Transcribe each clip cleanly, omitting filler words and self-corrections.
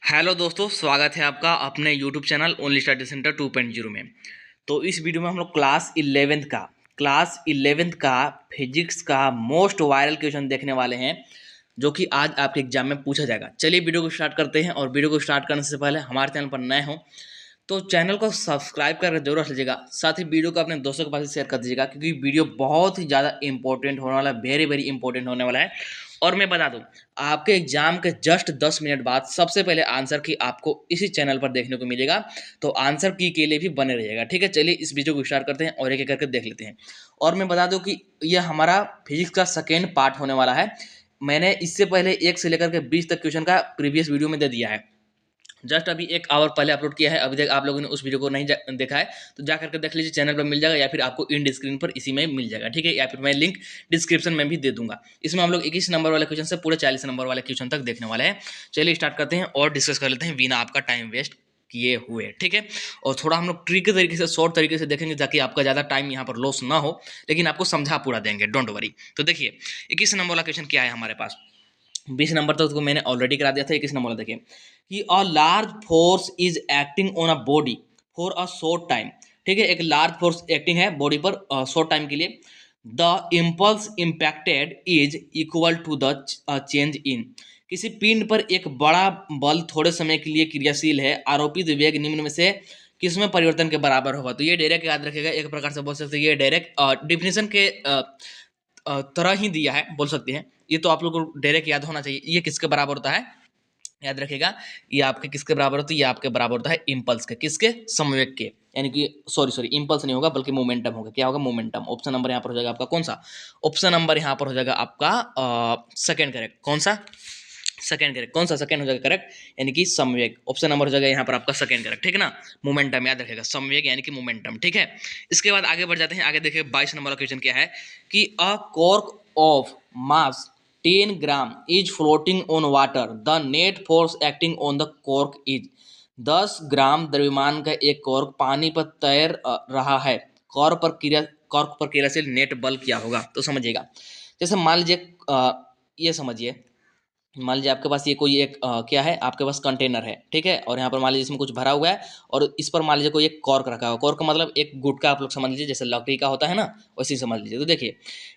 Hello दोस्तों, स्वागत है आपका अपने YouTube channel only study centre 2.0 में। तो इस वीडियो में हम लोग क्लास 11th का फिजिक्स का मोस्ट वायरल क्वेश्चन देखने वाले हैं, जो कि आज आपके एग्जाम में पूछा जाएगा। चलिए वीडियो को स्टार्ट करते हैं। और वीडियो को स्टार्ट करने से पहले हमारे चैनल पर नए हो तो चैनल को सब्सक्राइब करके जरूर रख लीजिएगा। साथ ही वीडियो को अपने दोस्तों के पास शेयर कर दीजिएगा, क्योंकि वीडियो बहुत ही ज़्यादा इंपॉर्टेंट होने वाला है, वेरी वेरी इंपॉर्टेंट होने वाला है। और मैं बता दूं, आपके एग्जाम के जस्ट 10 मिनट बाद सबसे पहले आंसर की आपको इसी चैनल पर देखने को मिलेगा। तो आंसर की के लिए भी बने रहिएगा, ठीक है। चलिए इस वीडियो को स्टार्ट करते हैं और एक एक करके देख लेते हैं। और मैं बता दूं कि यह हमारा फिजिक्स का सेकेंड पार्ट होने वाला है। मैंने इससे पहले 1 से लेकर के 20 तक क्वेश्चन का प्रीवियस वीडियो में दे दिया है। जस्ट अभी 1 आवर पहले अपलोड किया है। अभी तक आप लोगों ने उस वीडियो को नहीं देखा है तो जा करके देख लीजिए, चैनल पर मिल जाएगा, या फिर आपको इन स्क्रीन पर इसी में मिल जाएगा, ठीक है। या फिर मैं लिंक डिस्क्रिप्शन में भी दे दूंगा। इसमें हम लोग 21 नंबर वाले क्वेश्चन से पूरे 40 नंबर वाले क्वेश्चन तक देखने वाले हैं। चलिए स्टार्ट करते हैं और डिस्कस कर लेते हैं बिना आपका टाइम वेस्ट किए हुए, ठीक है। और थोड़ा हम लोग ट्रिक तरीके से, शॉर्ट तरीके से देखेंगे, ताकि आपका ज़्यादा टाइम यहाँ पर लॉस ना हो, लेकिन आपको समझा पूरा देंगे, डोंट वरी। तो देखिए 21 नंबर वाला क्वेश्चन क्या है हमारे पास। 20 नंबर तक तो मैंने ऑलरेडी करा दिया था। 21 नंबर देखिए कि a large force is acting on a body for a short time, ठीक है। एक लार्ज फोर्स एक्टिंग है बॉडी पर शॉर्ट टाइम के लिए। The impulse impacted is equal to the change in, किसी पिंड पर एक बड़ा बल थोड़े समय के लिए क्रियाशील है, आरोपित वेग निम्न में से किसमें परिवर्तन के बराबर होगा। तो ये डायरेक्ट याद रखेगा, एक प्रकार से बोल सकते हैं ये डायरेक्ट डिफिनेशन के तरह ही दिया है, बोल सकते हैं। ये तो आप लोग को डायरेक्ट याद होना चाहिए। ये किसके बराबर होता है, याद रखेगा। ये आपके किसके बराबर होता है, ये आपके बराबर होता है इम्पल्स के, किसके, संवेग के। यानी कि सॉरी इम्पल्स नहीं होगा, बल्कि मोमेंटम होगा। क्या होगा, मोमेंटम। ऑप्शन नंबर यहाँ पर हो जाएगा आपका कौन सा, ऑप्शन नंबर यहाँ पर हो जाएगा आपका सेकंड करेक्ट। कौन सा, सेकंड करेक्ट। कौन सा सेकंड हो जाएगा करेक्ट, यानी कि संवेग। ऑप्शन नंबर हो जाएगा यहाँ पर आपका सेकंड करेक्ट, ठीक है ना। मोमेंटम याद रखेगा, संवेग यानी कि मोमेंटम, ठीक है। इसके बाद आगे बढ़ जाते हैं। आगे देखिए 22 नंबर का क्वेश्चन क्या है कि अ cork of mass 10 gram is floating on water, the net force acting on the cork is. 10 ग्राम द्रव्यमान का एक कॉर्क पानी पर तैर रहा है, कॉर्क पर क्रियाशील नेट बल क्या होगा। तो समझिएगा, जैसे मान लीजिए ये समझिए, मान लीजिए आपके पास ये कोई एक क्या है, आपके पास कंटेनर है, ठीक है। और यहाँ पर मान लीजिए इसमें कुछ भरा हुआ है, और इस पर मान लीजिए कोई एक कॉर्क रखा हुआ है। कॉर्क का मतलब एक गुटका, आप लोग समझ लीजिए, जैसे लकड़ी का होता है ना, वैसे ही समझ लीजिए। तो देखिए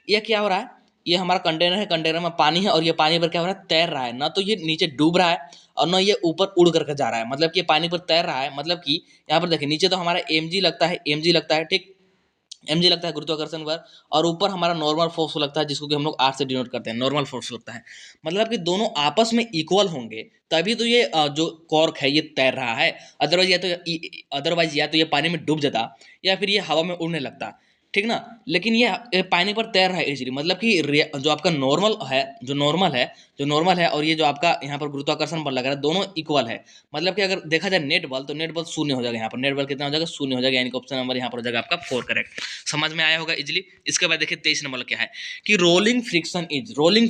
ये क्या हो रहा है, ये हमारा कंटेनर है, कंटेनर में पानी है, और ये पानी पर क्या हो रहा है, तैर रहा है। ना तो ये नीचे डूब रहा है, और ना ये ऊपर उड़ करके जा रहा है। मतलब कि ये पानी पर तैर रहा है, मतलब कि यहाँ पर देखिए नीचे तो हमारा एम जी लगता है, ठीक। mg लगता है गुरुत्वाकर्षण पर, और ऊपर हमारा नॉर्मल फोर्स लगता है, जिसको कि हम लोग आर से डिनोट करते हैं, नॉर्मल फोर्स लगता है। मतलब कि दोनों आपस में इक्वल होंगे, तभी तो ये जो कॉर्क है ये तैर रहा है। अदरवाइज या तो ये पानी में डूब जाता, या फिर ये हवा में उड़ने लगता, ठीक ना। लेकिन ये पानी पर तैर रहा है इजीली। मतलब कि जो आपका नॉर्मल है और ये जो आपका यहाँ पर गुरुत्वाकर्षण बल लग रहा है, दोनों इक्वल है। मतलब कि अगर देखा जाए नेट बल, तो नेट बल शून्य हो जाएगा। यहाँ पर नेट बल कितना हो जाएगा, शून्य हो जाएगा। यानी कि ऑप्शन नंबर यहाँ पर हो जाएगा आपका 4 करेक्ट। समझ में आया होगा इजिली। इसके बाद देखिए 23 नंबर क्या है कि रोलिंग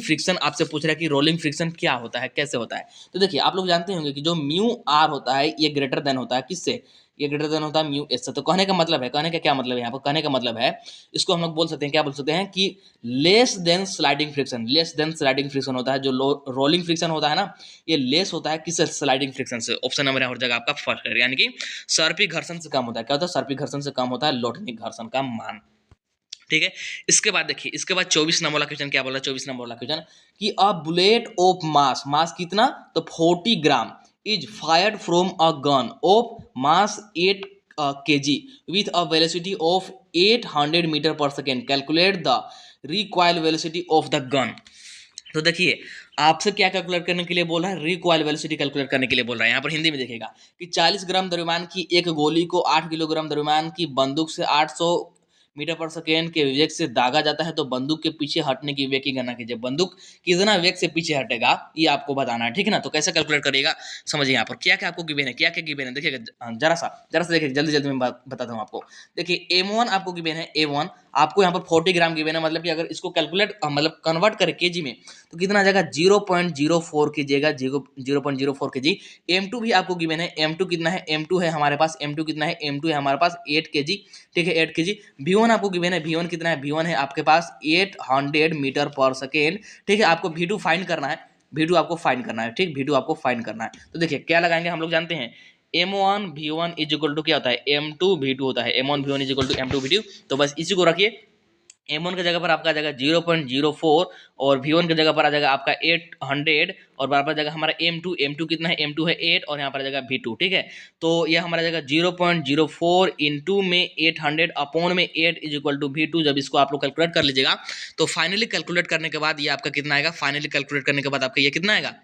फ्रिक्शन आपसे पूछ रहा है कि रोलिंग फ्रिक्शन क्या होता है, कैसे होता है। तो देखिए आप लोग जानते होंगे कि जो म्यू आर होता है ये ग्रेटर देन होता है किससे, ये ग्रेटर देन होता है म्यू एस से। तो कहने का मतलब है, कहने का क्या मतलब है, यहाँ पर कहने का मतलब है, इसको हम लोग बोल सकते हैं, क्या बोल सकते हैं कि लेस देन स्लाइडिंग फ्रिक्शन होता है। जो रोलिंग फ्रिक्शन होता है ना, ये लेस होता है किससे, स्लाइडिंग फ्रिक्शन से। ऑप्शन नंबर हो जाएगा आपका फर्स्ट है, यानी कि सर्पी घर्षण से कम होता है। क्या होता है, सर्पी घर्षण से कम होता है लोटनिक घर्षण का मान, ठीक है। इसके बाद देखिए, इसके बाद 24 नंबर वाला क्वेश्चन क्या बोला, 24 नंबर वाला क्वेश्चन कि अ बुलेट ऑफ मास कितना, तो 40 gram is fired from a gun of mass 8 kg with a velocity of 800 metre per second, calculate the recoil velocity of the gun. तो देखिए आपसे क्या कैलकुलेट करने के लिए बोल रहा है, रिकॉइल वेलोसिटी कैलकुलेट करने के लिए बोल रहा है। यहाँ पर हिंदी में देखिएगा कि 40 ग्राम द्रव्यमान की एक गोली को 8 किलोग्राम द्रव्यमान की बंदूक से 800 मीटर पर सेकेंड के वेग से दागा जाता है, तो बंदूक के पीछे हटने की वेग की गणना कीजिए। बंदूक कितना वेग से पीछे हटेगा ये आपको बताना है, ठीक है ना। तो कैसे कैलकुलेट करिएगा, समझिए यहाँ पर क्या क्या आपको गिवन है, क्या क्या गिवन है। देखिएगा जरा सा देखिए, जल्दी जल्दी मैं बताता हूँ आपको। देखिए M1 आपको गिवन है, A1 आपको यहाँ पर 40 ग्राम गिवन है। मतलब कि अगर इसको कैलकुलेट मतलब कन्वर्ट करें केजी में, तो कितना आ जाएगा, 0.04 कीजिएगा, 0.04 केजी। M2 भी आपको गिवन है, M2 कितना है, M2 है हमारे पास, M2 कितना है, M2 है हमारे पास 8 केजी, ठीक है, 8 केजी। V1 आपको गिवन है, V1 कितना है, V1 है आपके पास 800 मीटर पर सेकेंड, ठीक है। आपको V2 फाइंड करना है। V2 आपको फाइंड करना है, ठीक, V2 आपको फाइंड करना है। तो देखिए क्या लगाएंगे, हम लोग जानते हैं M1 V1 is equal to क्या होता है, M2 V2 होता है, M1 V1 is equal to M2 V2। तो बस इसी को रखिए, M1 की जगह पर आपका आ जाएगा 0.04 और V1 की जगह पर आ जाएगा आपका 800 और बराबर आ जाएगा हमारा M2 कितना है, M2 है 8 और यहाँ पर आ जाएगा V2, ठीक है। तो यह हमारा जाएगा 0.04 इंटू में 800 अपॉन में 8 इज इक्वल टू V2। जब इसको आप लोग कैलकुलेट कर लीजिएगा तो फाइनली कैलकुलेट करने के बाद ये आपका कितना आएगा, फाइनली कैलकुलेट करने के बाद आपका ये कितना आएगा,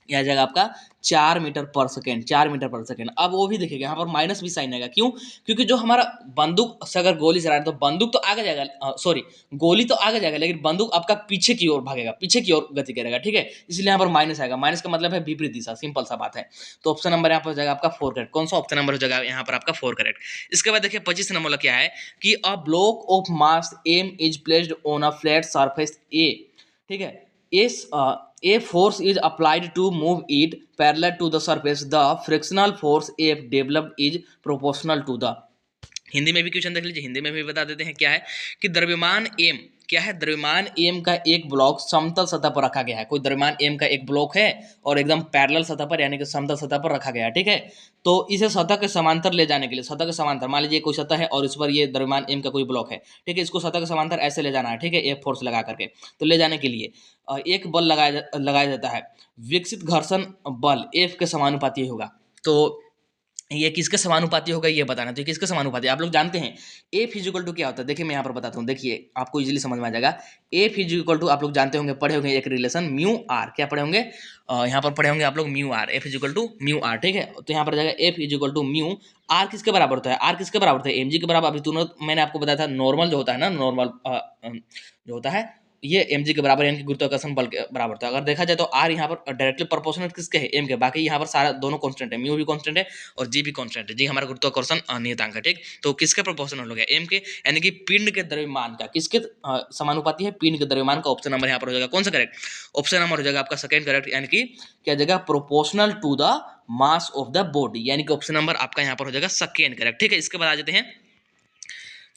यह आ जाएगा आपका 4 metre per second, 4 metre per second. अब वो भी देखिएगा यहाँ पर माइनस भी साइन आएगा, क्यों, क्योंकि जो हमारा बंदूक से अगर गोली चला रहा है तो बंदूक तो आगे जाएगा, सॉरी गोली तो आगे जाएगा लेकिन बंदूक आपका पीछे की ओर भागेगा, पीछे की ओर गति करेगा, ठीक है, इसलिए यहाँ पर माइनस आएगा। माइनस का मतलब है विपरीत दिशा, सिंपल सा बात है। तो ऑप्शन नंबर यहाँ पर हो जाएगा आपका 4 करेक्ट। कौन सा ऑप्शन नंबर हो जाएगा यहाँ पर आपका 4 करेक्ट। इसके बाद देखिए 25 नंबर क्या है कि a block of mass M is placed on a flat surface A, ठीक है, इस a force is applied to move it parallel to the surface, the frictional force F developed is proportional to the। Hindi में भी question देख लीजिए, हिंदी में भी बता देते हैं क्या है कि द्रव्यमान एम क्या है, द्रव्यमान एम का एक ब्लॉक समतल सतह पर रखा गया है। कोई द्रव्यमान एम का एक ब्लॉक है और एकदम पैरेलल सतह पर यानी कि समतल सतह पर रखा गया है, ठीक है। तो इसे सतह के समांतर ले जाने के लिए, सतह के समांतर, मान लीजिए कोई सतह है और इस पर ये द्रव्यमान एम का कोई ब्लॉक है, ठीक है, इसको सतह के समांतर ऐसे ले जाना है, ठीक है, एक फोर्स लगा करके। तो ले जाने के लिए एक बल लगाया जाता है, विकसित घर्षण बल एफ के समानुपाती होगा। तो ये किसके समानुपाती होगा ये बताना, तो किसके समानुपाती, आप लोग जानते हैं ए फिजिकल टू क्या होता है। देखिए मैं यहाँ पर बताता हूँ, देखिए आपको इजीली समझ में आ जाएगा। ए फिजिकल टू आप लोग जानते होंगे, पढ़े होंगे एक रिलेशन म्यू आर, क्या पढ़े होंगे, यहाँ पर पढ़े होंगे आप लोग mu R, A physical to mu R, ठीक है। तो यहाँ पर जाएगा A physical to mu R किसके बराबर होता है, आर किसके बराबर होता है, एम जी के बराबर। अभी तुरंत मैंने आपको बताया था नॉर्मल जो होता है ना, नॉर्मल जो होता है ये एम जी के बराबर यानी कि गुरुत्वाकर्षण बल के बराबर होता है। अगर देखा जाए तो आर यहाँ पर डायरेक्टली प्रोपोर्शनल किसके है, एम के। बाकी यहाँ पर सारा दोनों कांस्टेंट है, म्यू भी कांस्टेंट है और जी भी कांस्टेंट है, जी हमारा गुरुत्वाकर्षण नियतांक है, ठीक। तो किसके प्रोपोर्शनल हो गया, एम के, यानी कि पिंड के द्रव्यमान का, किसके समानुपाती है, पिंड के द्रव्यमान का। ऑप्शन नंबर यहाँ पर हो जाएगा कौन सा करेक्ट, ऑप्शन नंबर हो जाएगा आपका सेकंड करेक्ट, यानी कि क्या जगह proportional to the mass of the body, यानी कि ऑप्शन नंबर आपका यहाँ पर हो जाएगा सेकंड करेक्ट, ठीक है। इसके बाद आ जाते हैं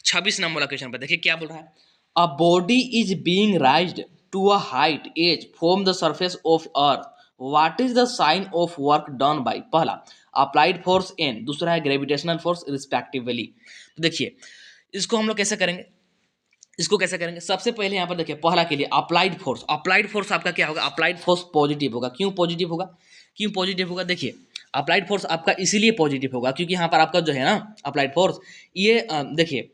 26 नंबर क्वेश्चन पर। देखिए क्या बोल रहा है, a body is being राइज्ड to a height h from the surface of earth, what is the sign of work done by, पहला applied force n, दूसरा है gravitational force respectively। तो देखिए इसको हम लोग कैसे करेंगे, इसको कैसे करेंगे, सबसे पहले यहाँ पर देखिए पहला के लिए अप्लाइड फोर्स, अप्लाइड फोर्स आपका क्या होगा, अप्लाइड फोर्स पॉजिटिव होगा। क्यों पॉजिटिव होगा, क्यों पॉजिटिव होगा, देखिए अप्लाइड फोर्स आपका इसीलिए पॉजिटिव होगा क्योंकि यहाँ पर आपका जो है ना अप्लाइड फोर्स, ये देखिए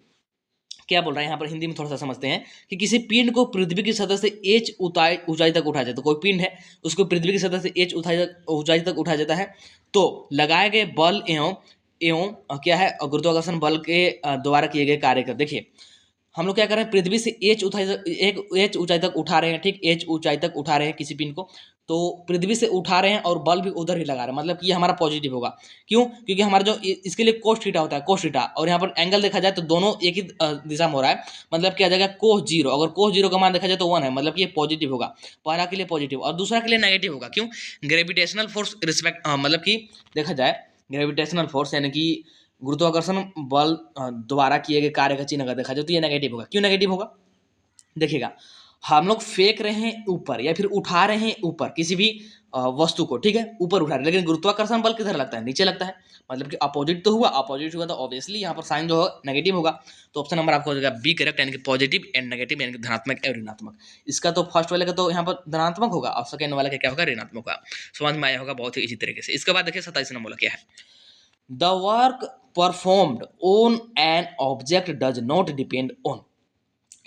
क्या बोल रहा है यहाँ पर, हिंदी में थोड़ा सा समझते हैं कि किसी पिंड को पृथ्वी की सतह से एच ऊंचाई तक उठाया जाता है। तो कोई पिंड है उसको पृथ्वी की सतह से एच ऊंचाई तक उठाया जाता है, तो लगाए गए बल एवं क्या है गुरुत्वाकर्षण बल के द्वारा किए गए कार्य कर। देखिए हम लोग क्या कर रहे हैं, पृथ्वी से एच ऊंचाई तक उठा रहे हैं, ठीक, एच ऊंचाई तक उठा रहे हैं किसी पिन को, तो पृथ्वी से उठा रहे हैं और बल भी उधर ही लगा रहे हैं, मतलब कि ये हमारा पॉजिटिव होगा। क्यों, क्योंकि हमारा जो इसके लिए कोस थीटा होता है, कोस थीटा, और यहाँ पर एंगल देखा जाए तो दोनों एक ही दिशा में हो रहा है, मतलब क्या आ जाएगा कोस जीरो। अगर कोस जीरो का मान देखा जाए तो 1 है, मतलब ये पॉजिटिव होगा, पहला के लिए पॉजिटिव और दूसरा के लिए नेगेटिव होगा। क्यों, ग्रेविटेशनल फोर्स रिस्पेक्ट मतलब कि देखा जाए ग्रेविटेशनल फोर्स यानी कि गुरुत्वाकर्षण बल द्वारा किए गए कार्य का चिन्ह अगर देखा जाए तो ये नेगेटिव होगा। क्यों नेगेटिव होगा, देखिएगा हम लोग फेंक रहे हैं ऊपर या फिर उठा रहे हैं ऊपर किसी भी वस्तु को, ठीक है, ऊपर उठा रहे हैं, लेकिन गुरुत्वाकर्षण बल किधर लगता है, नीचे लगता है, मतलब कि अपोजिट तो हुआ, अपोजिट हुआ तो ऑब्वियसली यहाँ पर साइन जो है नेगेटिव होगा। तो ऑप्शन नंबर आपको हो जाएगा बी करेक्ट, यानी कि पॉजिटिव एंड नेगेटिव, यानी कि धनात्मक और ऋणात्मक। इसका तो फर्स्ट वाले का तो यहाँ पर धनात्मक होगा और सेकेंड वाला का क्या होगा, ऋणात्मक होगा। समझ में आया होगा बहुत ही इसी तरीके से। इसके बाद देखिए 27 नंबर क्या है, the work performed on an object does not depend on.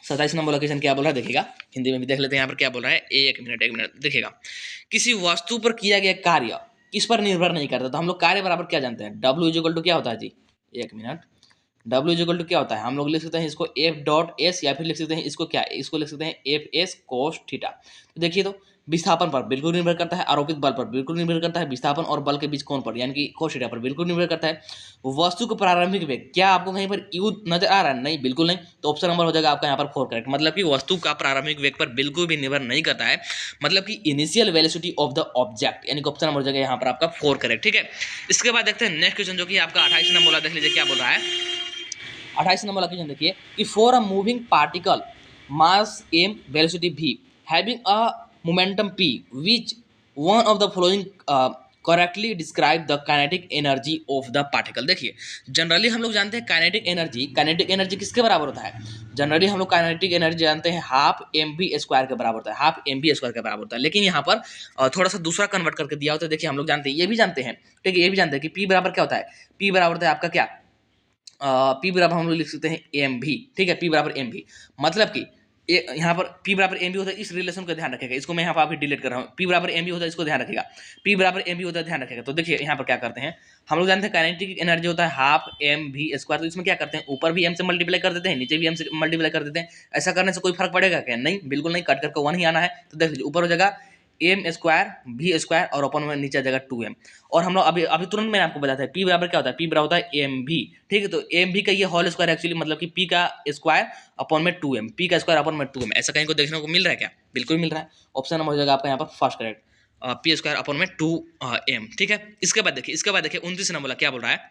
27 number question क्या बोल रहा है, देखिएगा हिंदी में भी देख लेते हैं यहाँ पर क्या बोल रहा है, एक मिनट देखिएगा। किसी वस्तु पर किया गया कार्य किस पर निर्भर नहीं करता। तो हम लोग कार्य बराबर क्या जानते हैं, W इक्वल टू क्या होता है जी, एक मिनट, W इक्वल टू क्या होता है, हम लोग लिख सकते हैं इसको F डॉट एस या फिर लिख सकते हैं इसको क्या, इसको लिख सकते हैं एफ एस कोस थीटा। तो देखिए तो विस्थापन पर बिल्कुल निर्भर करता है, आरोपित बल पर बिल्कुल निर्भर करता है, विस्थापन और बल के बीच कोण पर यानी कि कोस थीटा पर बिल्कुल निर्भर करता है। वस्तु को प्रारंभिक वेग, क्या आपको कहीं पर यू नजर आ रहा है, नहीं बिल्कुल नहीं। तो ऑप्शन नंबर हो जाएगा आपका यहाँ पर 4 करेक्ट, मतलब कि वस्तु का प्रारंभिक वेग पर बिल्कुल भी निर्भर नहीं करता है, मतलब कि initial velocity of the object, यानी कि ऑप्शन नंबर हो जाएगा यहाँ पर आपका 4 करेक्ट, ठीक है। इसके बाद देखते हैं नेक्स्ट क्वेश्चन जो कि आपका 28 नंबर वाला, देख लीजिए क्या बोल रहा है 28 नंबर क्वेश्चन देखिए कि for a moving particle mass m velocity v having a momentum p which one of the following correctly describe the kinetic energy of the particle. देखिए जनरली हम लोग जानते हैं काइनेटिक एनर्जी किसके बराबर होता है। जनरली हम लोग काइनेटिक एनर्जी जानते हैं हाफ एम बी स्क्वायर के बराबर होता है, हाफ एम बी स्क्वायर के बराबर होता है। लेकिन यहाँ पर थोड़ा सा दूसरा कन्वर्ट करके दिया होता है। देखिए हम लोग जानते हैं, ये भी जानते हैं, ठीक है, ये भी जानते हैं कि पी बराबर क्या होता है। पी बराबर होता है आपका क्या, पी बराबर हम लोग लिख सकते हैं एम भी, ठीक है, पी बराबर एम भी। मतलब कि यहाँ पर P बराबर एम बी होता है, इस रिलेशन का ध्यान रखेगा। इसको मैं यहाँ पर अभी डिलीट कर रहा हूँ। P बराबर एम बी होता है, इसको ध्यान रखेगा। P बराबर एम बी होता है, ध्यान रखेगा। तो देखिए यहाँ पर क्या करते हैं, हम लोग जानते हैं काइनेटिक एनर्जी होता है हाफ एम भी स्क्वायर। तो इसमें क्या करते हैं, ऊपर भी m से मल्टीप्लाई कर देते हैं, नीचे भी m से मल्टीप्लाई कर देते हैं। ऐसा करने से कोई फर्क पड़ेगा क्या, नहीं, बिल्कुल नहीं, कट करके 1 ही आना है। तो देख लीजिए ऊपर हो जाएगा एम स्क्वायर भी स्क्वायर और अपन में नीचे आ जाएगा 2m। और हम लोग अभी अभी तुरंत मैंने आपको बताया था पी बराबर क्या होता है, पी बराबर होता है एम भी, ठीक है। तो एम भी का ये होल स्क्वायर एक्चुअली मतलब कि पी का स्क्वायर अपॉन में 2m, पी का स्क्वायर अपॉन में 2m। ऐसा कहीं को देखने को मिल रहा है क्या, बिल्कुल मिल रहा है। ऑप्शन नंबर हो जाएगा आपका यहाँ पर first correct, P square upon में 2m, ठीक है। इसके बाद देखिए 29 नंबर क्या बोल रहा है,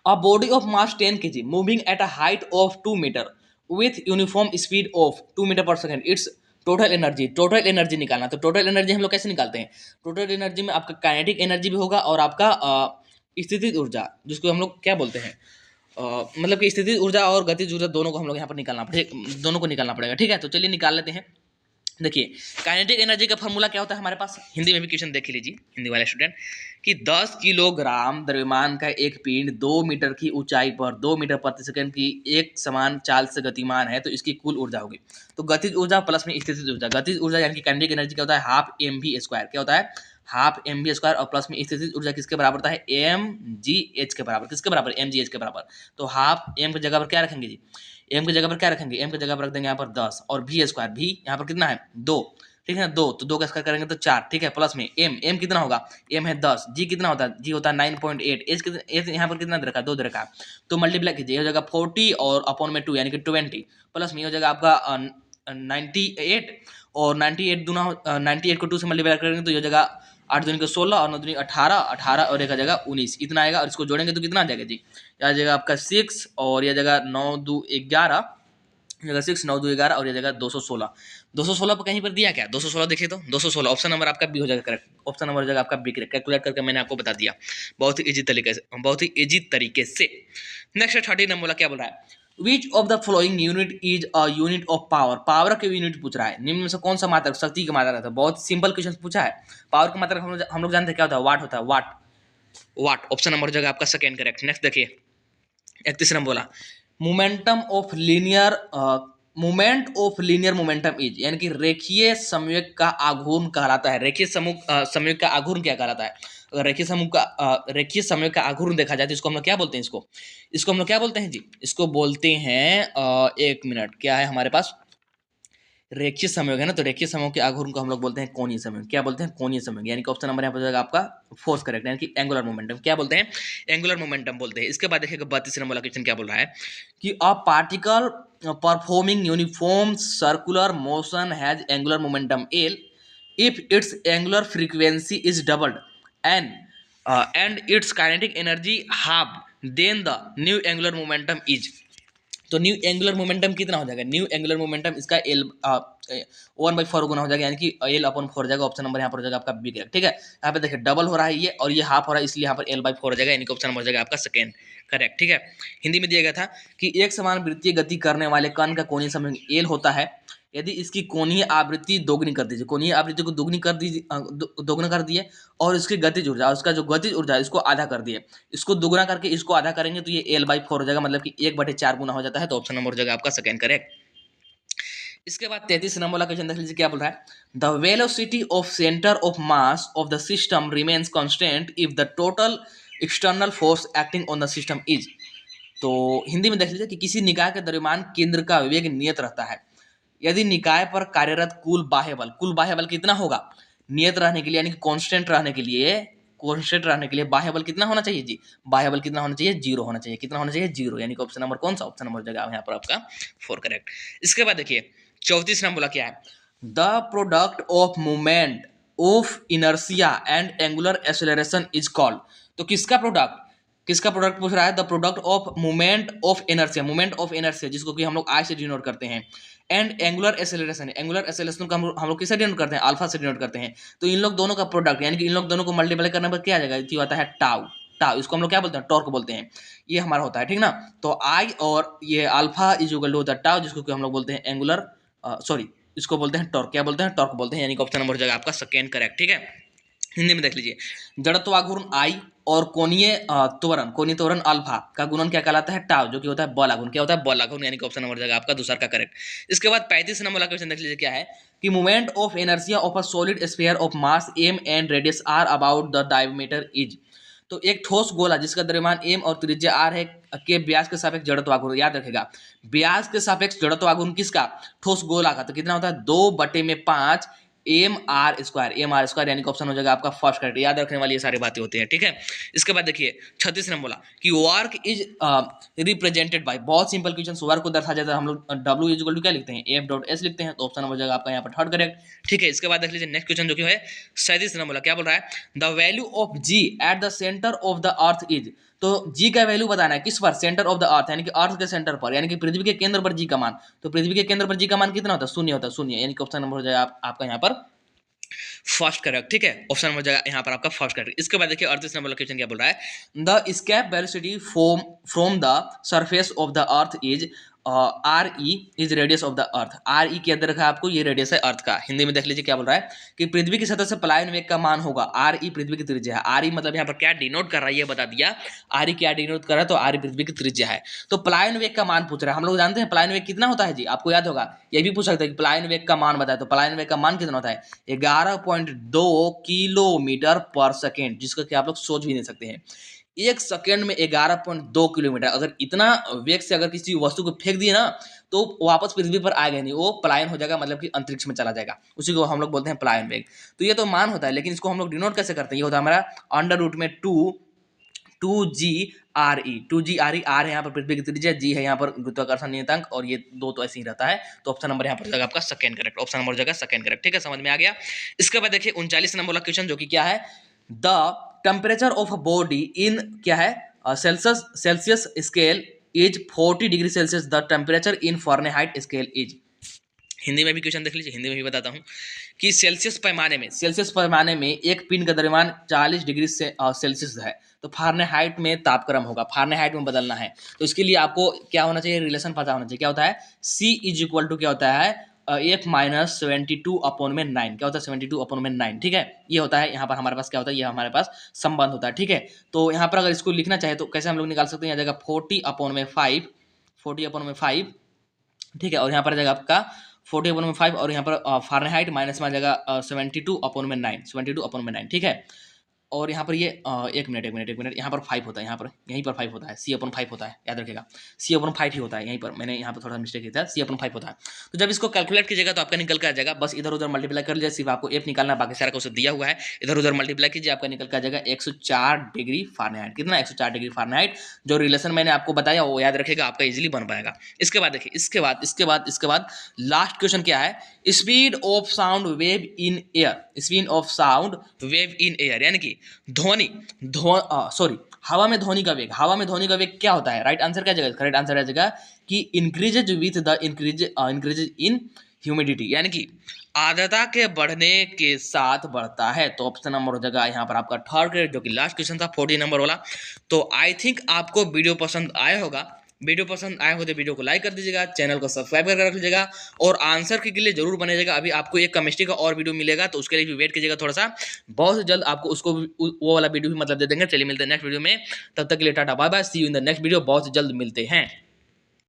a body of mass 10 kg moving at a height of 2 metre with uniform speed of 2 metre per second, it's total energy निकालना। तो टोटल एनर्जी हम लोग कैसे निकालते हैं, टोटल एनर्जी में आपका काइनेटिक एनर्जी भी होगा और आपका स्थितिज ऊर्जा, जिसको हम लोग क्या बोलते हैं, मतलब कि स्थितिज ऊर्जा और गतिज ऊर्जा दोनों को हम लोग यहाँ पर दोनों को निकालना पड़ेगा, ठीक है। तो चलिए निकाल लेते हैं। देखिए काइनेटिक एनर्जी का फॉर्मूला क्या होता है हमारे पास, हिंदी में भी क्वेश्चन देख लीजिए हिंदी वाले स्टूडेंट, कि 10 किलोग्राम द्रव्यमान का एक पिंड 2 मीटर की ऊंचाई पर 2 मीटर प्रति सेकंड की एक समान चाल से गतिमान है तो इसकी कुल ऊर्जा होगी। तो गतिज ऊर्जा प्लस में स्थितिज ऊर्जा, गतिज ऊर्जा यानी कि काइनेटिक एनर्जी क्या होता है, हाफ एम भी स्क्वायर, क्या होता है, हाफ एम बी स्क्वायर, और प्लस में स्थितिज ऊर्जा किसके बराबर होता है, एम जी एच के बराबर, किसके बराबर, एम जी एच के बराबर। तो हाफ एम की जगह पर क्या रखेंगे जी, एम की जगह पर क्या रखेंगे, एम की जगह पर रख देंगे यहाँ पर 10 और भी स्क्वायर, भी यहाँ पर कितना है 2, ठीक है ना, 2 तो 2 का स्क्वायर करेंगे तो 4, ठीक है, प्लस में एम कितना होगा, एम है 10, जी कितना होता है, जी होता है 9.8, एच यहाँ पर कितना दे रखा है, 2 दे रखा है। तो मल्टीप्लाई कीजिए, हो जाएगा 40 और अपॉन में 2 यानी कि 20, प्लस में हो जाएगा आपका 98 और 98 दूना 98 को 2 से मल्टीप्लाई करेंगे तो ये हो जाएगा 8 दूनी को 16 और 9 दूनी 18, 18 और एक आ जाएगा 19, इतना आएगा। और इसको जोड़ेंगे तो कितना आ जाएगा जी, आ जाएगा आपका 6 और यह जगह 9 2 11, जगह 6 9 2 11 और ये जगह 216। 216 पर कहीं पर दिया क्या, 216 देखिए तो 216 ऑप्शन नंबर आपका बी हो जाएगा करेक्ट, ऑप्शन नंबर हो जाएगा आपका बी करेक्ट। कैलकुलेट करके मैंने आपको बता दिया बहुत ही इजी तरीके से। नेक्स्ट 30 नंबर क्या बोल रहा है, which of the following unit is a unit of power, power के यूनिट पूछ रहा है, निम्न में से कौन सा मात्रक शक्ति की मात्रा रहता है। बहुत सिंपल क्वेश्चन पूछा है। पावर की मात्रक हम लोग जानते हैं क्या होता है, वाट होता है, वाट ऑप्शन नंबर हो जाएगा आपका सेकंड करेक्ट। नेक्स्ट देखिए 31 नंबर बोला, moment of linear momentum is, यानी कि रेखीय संयोग का आघूर्ण कहलाता है। रेखीय संयोग का आघूर्ण क्या कहलाता है, अगर रेखीय संयोग का आघूर्ण देखा जाए तो इसको हम लोग क्या बोलते हैं, इसको हम लोग क्या बोलते हैं जी, इसको बोलते हैं एक मिनट, क्या है हमारे पास, रेखीय संयोग है ना, तो रेखीय संयोग के आघूर्ण को हम लोग बोलते हैं कोणीय संयोग, क्या बोलते हैं, कोणीय संयोग, यानी कि ऑप्शन नंबर यहाँ पर जाएगा आपका फोर्स करेक्ट, यानी कि एंगुलर मोमेंटम, क्या बोलते हैं, एंगुलर मोमेंटम बोलते हैं। इसके बाद देखिएगा 32 नंबर वाला क्वेश्चन क्या बोल रहा है, कि a particle performing uniform circular motion has angular momentum L if its angular frequency is doubled and its kinetic energy half, then the new angular momentum is. तो न्यू एंगुलर मोमेंटम कितना हो जाएगा, new angular momentum इसका L 1/4 गुना हो जाएगा, यानी कि एल अपॉन 4 हो जाएगा। ऑप्शन नंबर यहाँ पर हो जाएगा आपका बी करेक्ट, ठीक है। यहाँ पे देखिए डबल हो रहा है ये और ये हाफ हो रहा है, इसलिए यहाँ पर L/4 हो जाएगा, यानी कि ऑप्शन नंबर हो जाएगा आपका सेकेंड करेक्ट, ठीक है। हिंदी में दिया गया था कि एक समान वृत्तीय गति करने वाले कण का कोणीय संवेग एल होता है यदि इसकी कोणीय आवृत्ति दोगुनी कर दीजिए, कोणीय आवृत्ति को दोगुनी कर दीजिए, दोगुना कर दिए, और इसकी गतिज ऊर्जा, उसका जो गतिज ऊर्जा है इसको आधा कर दिए, इसको दोगुना करके इसको आधा करेंगे तो ये L/4 हो जाएगा, मतलब कि 1/4 गुना हो जाता है। तो ऑप्शन नंबर हो जाएगा आपका सेकेंड करेक्ट। इसके बाद 33 नंबर वाला क्वेश्चन देख लीजिए क्या बोल रहा है, the velocity of centre of mass of the system remains constant if the total external force acting on the system is. तो हिंदी में देख लीजिए कि किसी निकाय के द्रव्यमान केंद्र का वेग नियत रहता है यदि निकाय पर कार्यरत कुल बाह्य बल कितना होगा, नियत रहने के लिए यानी कि कांस्टेंट रहने के लिए बाह्य बल कितना होना चाहिए जी, बाह्य बल कितना होना चाहिए, 0 होना चाहिए, कितना होना चाहिए, 0, यानी कि ऑप्शन नंबर कौन सा, ऑप्शन नंबर जगह यहाँ पर आपका 4 करेक्ट। इसके बाद देखिए 34 नंबर बोला क्या है, the product of movement of inertia and angular acceleration is called. तो किसका प्रोडक्ट, किसका प्रोडक्ट पूछ रहा है? The product of moment of inertia, moment of inertia जिसको कि हम लोग आई से डिनोट करते हैं, and angular acceleration, angular acceleration को हम लोग किससे डिनोट करते हैं? अल्फा से डिनोट करते हैं। तो इन लोग दोनों का प्रोडक्ट यानी कि इन लोग दोनों को मल्टीप्लाई करने पर क्या आ जाएगा? ये आता है टाउ, टाउ इसको हम लोग क्या बोलते हैं? टॉर्क बोलते हैं। ये हमारा होता है, ठीक ना। तो आई और ये अल्फा इज इक्वल टू होता है टाउ, जिसको कि हम लोग बोलते हैं एंगुलर सॉरी इसको बोलते हैं टॉर्क। क्या बोलते हैं? टॉर्क बोलते हैं। यानी कि ऑप्शन नंबर हो जाएगा आपका सेकेंड करेक्ट, ठीक है। हिंदी में देख लीजिए, जड़त्वाघूर्ण आई और कोणीय त्वरण, कोणीय त्वरण अल्फा का गुणन क्या कहलाता है? टाउ, जो कि होता है बलाघूर्ण। क्या होता है? बलाघूर्ण। यानी कि ऑप्शन नंबर हो जाएगा आपका दूसरा का करेक्ट। इसके बाद 35 नंबर वाला क्वेश्चन देख लीजिए क्या है कि moment of inertia of a solid sphere of mass m and radius r about the diameter is. तो एक ठोस गोला जिसका द्रव्यमान m और त्रिज्या r है के व्यास के सापेक्ष जड़त्वाघूर्ण, याद रखेगा व्यास के सापेक्ष जड़त्वाघूर्ण किसका? ठोस गोला का। तो कितना होता है? 2/5 mr², यानी कि ऑप्शन हो जाएगा आपका फर्स्ट करेक्ट। याद रखने वाली ये सारी बातें होती हैं, ठीक है। इसके बाद देखिए 36 नंबर बोला कि वर्क इज रिप्रेजेंटेड बाय, बहुत सिंपल क्वेश्चन। वर्क को दर्शाया जाता है हम लोग W इज इक्वल टू क्या लिखते हैं? F.S लिखते हैं। तो ऑप्शन हो जाएगा आपका यहाँ पर थर्ड करेक्ट, ठीक है। इसके बाद देख लीजिए नेक्स्ट क्वेश्चन जो कि है 37 नंबर बोला, क्या बोल रहा है? The value of G at the centre of the earth is. तो G का वैल्यू बताना है किस पर? सेंटर ऑफ द अर्थ, यानी कि अर्थ के सेंटर पर, यानी कि पृथ्वी के केंद्र पर G का मान। तो पृथ्वी के केंद्र पर G का मान कितना होता है? 0 होता है, 0। यानी कि ऑप्शन नंबर हो जाएगा आपका यहाँ पर फर्स्ट करेक्ट, ठीक है। ऑप्शन नंबर हो जाएगा यहाँ पर आपका फर्स्ट करेक्ट। इसके बाद देखिए 38 नंबर क्वेश्चन क्या बोल रहा है? The escape velocity from the surface of the earth is RE is radius of the earth. RE के अंदर रखा है आपको, ये रेडियस है अर्थ का। हिंदी में देख लीजिए क्या बोल रहा है कि पृथ्वी की सतह से पलायन वेग का मान होगा RE, पृथ्वी की त्रिज्या है। RE मतलब यहाँ पर क्या डिनोट कर रहा है ये बता दिया। RE क्या डिनोट कर रहा है? तो RE पृथ्वी की त्रिज्या है। तो पलायन वेग का मान पूछ रहा है। हम लोग जानते हैं पलायन वेग कितना होता है जी, आपको याद होगा। ये भी पूछ सकते हैं कि पलायन वेग का मान बताए, तो पलायन वेग का मान कितना होता है? 11.2 किलोमीटर पर सेकेंड, जिसका कि आप लोग सोच भी नहीं सकते हैं। एक सेकेंड में 11.2 किलोमीटर। अगर इतना वेग से अगर किसी वस्तु को फेंक दिए ना तो वापस पृथ्वी पर आएगा नहीं, वो पलायन हो जाएगा, मतलब कि अंतरिक्ष में चला जाएगा। उसी को हम लोग बोलते हैं पलायन वेग। तो ये तो मान होता है, लेकिन इसको हम लोग डिनोट कैसे करते हैं? ये होता है हमारा अंडर रूट में 2GRE, 2GRE। आर है यहाँ पर पृथ्वी की त्रिज्या, जी है यहाँ पर गुरुत्वाकर्षण नियतांक, और ये दो तो ऐसे ही रहता है। तो ऑप्शन नंबर यहाँ पर जाएगा आपका सेकंड करेक्ट, ऑप्शन नंबर जाएगा सेकंड करेक्ट, ठीक है। समझ में आ गया। इसके बाद देखिए 39 नंबर वाला क्वेश्चन जो कि क्या है? The temperature of a body in क्या है? Celsius scale is 40 degree Celsius. The temperature in Fahrenheit scale is. Hindi में भी क्वेश्चन देख लीजिए, हिंदी में भी बताता हूँ कि सेल्सियस पैमाने में एक पिन का द्रव्यमान 40 डिग्री से सेल्सियस है। तो फ़ारेनहाइट में तापक्रम होगा, फ़ारेनहाइट में बदलना है। तो इसके लिए आपको क्या होना चाहिए? रिलेशन पता होना चाहिए। क्या होता है? C इज इक्वल टू क्या होता है? F minus 72/9। क्या होता है? 72/9, ठीक है। ये होता है यहाँ पर हमारे पास क्या होता है? ये हमारे पास संबंध होता है, ठीक है। तो यहाँ पर अगर इसको लिखना चाहे तो कैसे हम लोग निकाल सकते हैं? यहाँ जगह 40/5, ठीक है। और यहाँ पर जाएगा आपका 40/5, और यहाँ पर फ़ारेनहाइट माइनस में आ जाएगा 72/9, ठीक है। और यहाँ पर ये एक मिनट यहाँ पर 5 होता है, यहाँ पर यहीं पर 5 होता है, C/5 होता है, याद रखेगा C/5 ही होता है। यहीं पर मैंने यहाँ पर थोड़ा मिस्टेक किया था, C/5 होता है। तो जब इसको कैलकुलेट कीजिएगा तो आपका निकल कर आ जाएगा। बस इधर उधर मल्टीप्लाई कर लीजिए, सिर्फ आपको F निकालना, बाकी सारा कुछ दिया हुआ है। इधर उधर मल्टीप्लाई कीजिए, आपका निकल कर आ जाएगा 104 डिग्री फ़ारेनहाइट। कितना? 104 डिग्री फ़ारेनहाइट। जो रिलेशन मैंने आपको बताया वो याद रखेगा, आपका इजीली बन पाएगा। इसके बाद देखिए, इसके बाद लास्ट क्वेश्चन क्या है? Speed of sound wave in air, speed of sound wave in air, यानी कि हवा में ध्वनि का वेग। हवा में ध्वनि का वेग क्या होता है? राइट आंसर क्या जगह? करेक्ट आंसर आ जाएगा कि increases with the increases in humidity, यानी कि आर्द्रता के बढ़ने के साथ बढ़ता है। तो ऑप्शन नंबर हो जाएगा यहाँ पर आपका थर्ड ग्रेड, जो कि लास्ट क्वेश्चन था 40 नंबर वाला। तो आई थिंक आपको वीडियो पसंद आया होगा। वीडियो पसंद आए हो तो वीडियो को लाइक कर दीजिएगा, चैनल को सब्सक्राइब करके रख लीजिएगा, और आंसर के लिए जरूर बनेगा। अभी आपको एक केमिस्ट्री का और वीडियो मिलेगा, तो उसके लिए भी वेट कीजिएगा थोड़ा सा। बहुत जल्द आपको उसको वो वाला वीडियो भी मतलब दे देंगे। चलिए मिलते हैं नेक्स्ट वीडियो में, तब तक के लिए tata bye bye, see you in the next video. बहुत जल्द मिलते हैं।